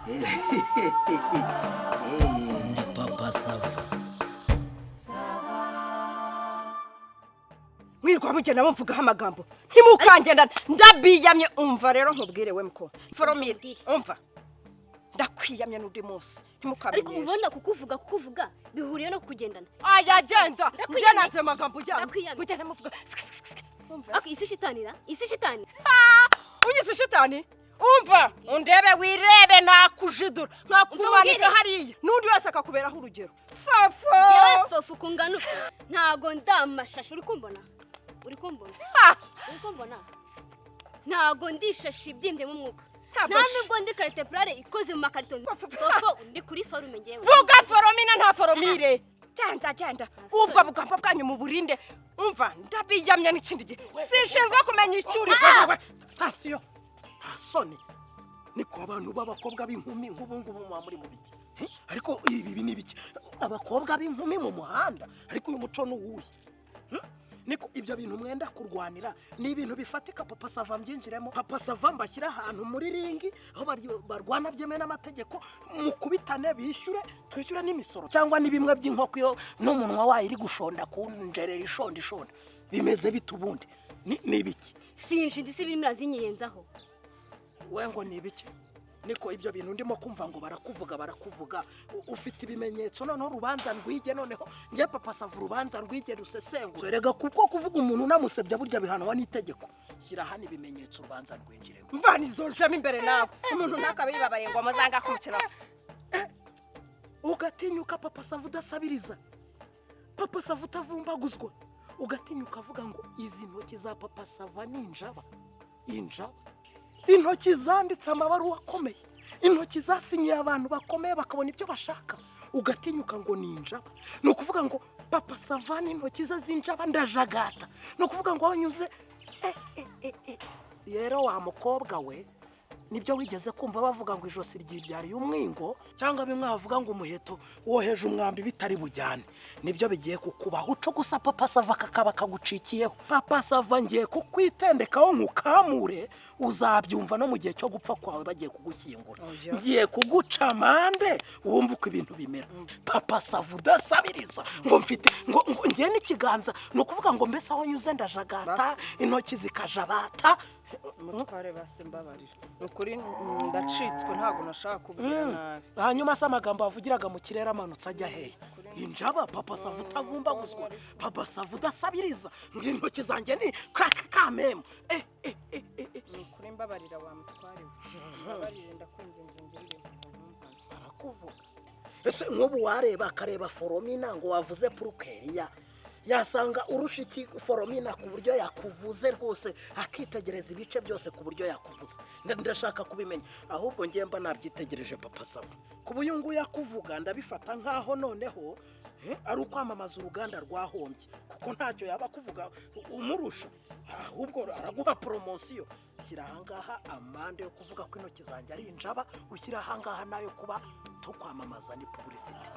Ndi Papa Sava. Mwirwa mugenda mumvugaho amagambo ntimukangendana ndabiyamye umva rero nkubwire we mko foromire umva ndakwiyamye n'undi munsi ariko ntimukamenyeshe ubona kukuvuga bihuriye no kugendana aya genda njye naze amagambo ujyana mugende muvuga ako isi shitani unyise shitani umva undebe wirebe nakujidura nkakumanika hariya n'undi wese akakuberaho urugero jewe fofu kungana ntago ndamashashi uri kumbona ntago ndishashi ibyimbye mu mwuka ntabwo ndi karite plare ikoze mu makarito fofo ndi kuri forume ngewe vuga foromina nta foromire genda ubwo bugambo bwanyu mu burinde umva ndabiyamye n'ikindi gihe sishinzwe kumenya icuri tasiyo hasoni niko abantu b'abakobwa b'inkumi nk'ubu ngubu muba muri mu biki ariko ibi ni biki abakobwa b'inkumi mu muhanda ariko uyu muco n'uwuye niko ibyo bintu mwenda kurwanira ni ibintu bifatika Papa Sava mbyinjiremo Papa Sava mbashyira ahantu muri ringi aho barwana byemeye n'amategeko mukubitane bishyure twishyura n'imisoro cyangwa ni bimwe by'inkoko yo n'umunwa wayo iri gushonda kunjerera ishonda bimeze bitubundi ni ibiki sinje ndisi biri murazinyenzaho we ngo ni ibiki niko ibyo bintu ndimo kumva ngo barakuvuga ufite ibimenyetso noneho urubanza rwige noneho ngiye Papa Sava urubanza rwige rusesengura rega kuko kuvuga umuntu namusebya burya bihanwa n'itegeko shyira hano ibimenyetso urubanza rwinjiremo mvana izo njamo imbere nawe umuntu ntakabe yibabare ngo amazanga kumukira ugatinyuka Papa Sava udasabiriza Papa Sava utavumbaguzwa ugatinyuka avuga ngo izi ntoki za Papa Sava ni injaba intoki zanditse amabaruwa akomeye intoki zasinyiye abantu bakomeye bakabona ibyo bashaka ugatinyuka ngo ni injaba ni ukuvuga ngo Papa Sava n'intoki ze z'injaba ndajagata ni ukuvuga ngo wanyuze rero wa mukobwa we nibyo wigeze kumva bavuga ngo ijosi ryibyariye umwingo cyangwa bimwe bavuga ngo umuheto woheje umwambi bitari bujyane nibyo bigiye kukubaho uco gusa Papa Sava kakaba kagucikiyeho Papa Sava ngiye kukwitendekaho nkukamure uzabyumva no mu gihe cyo gupfa kwawe bagiye kugushyingura ngiye kuguca amande wumva uko ibintu bimera Papa Sava udasabiriza ngo mfite ngo ngiye n'ikiganza ni ukuvuga ngo mbese aho nyuze ndajagata intoki zikajabata mutware basimbabarira ukuri ndacitswe ntago nashaka kubwira nabi hanyuma se amagambo avugiraga mu kirere amanutse ajya hehe injaba Papa Sava utavumbaguzwa Papa Sava udasabiriza ngo intoki zanjye ni kamemo ukuri mbabarira wa mutware mbabarire ndakwinginze ngirire arakuvuga ese nk'ubu wareba akareba foromina ngo wavuze purukeriya yasanga urusha iki foromina ku buryo yakuvuze rwose akitegereza ibice byose ku buryo yakuvuze ndashaka kubimenya ahubwo ngiye mba nabyitegereje Papa Sava kuba uyu nguyu yakuvuga ndabifata nkaho noneho ari ukwamamaza uruganda rwahombye kuko ntacyo yaba kuvuga umurusha ahubwo araguha poromosiyo ushyira ahangaha amande yo kuvuga ko intoki zanjye ari injaba ushyira ahangaha nayo kuba tukwamamaza ni publicity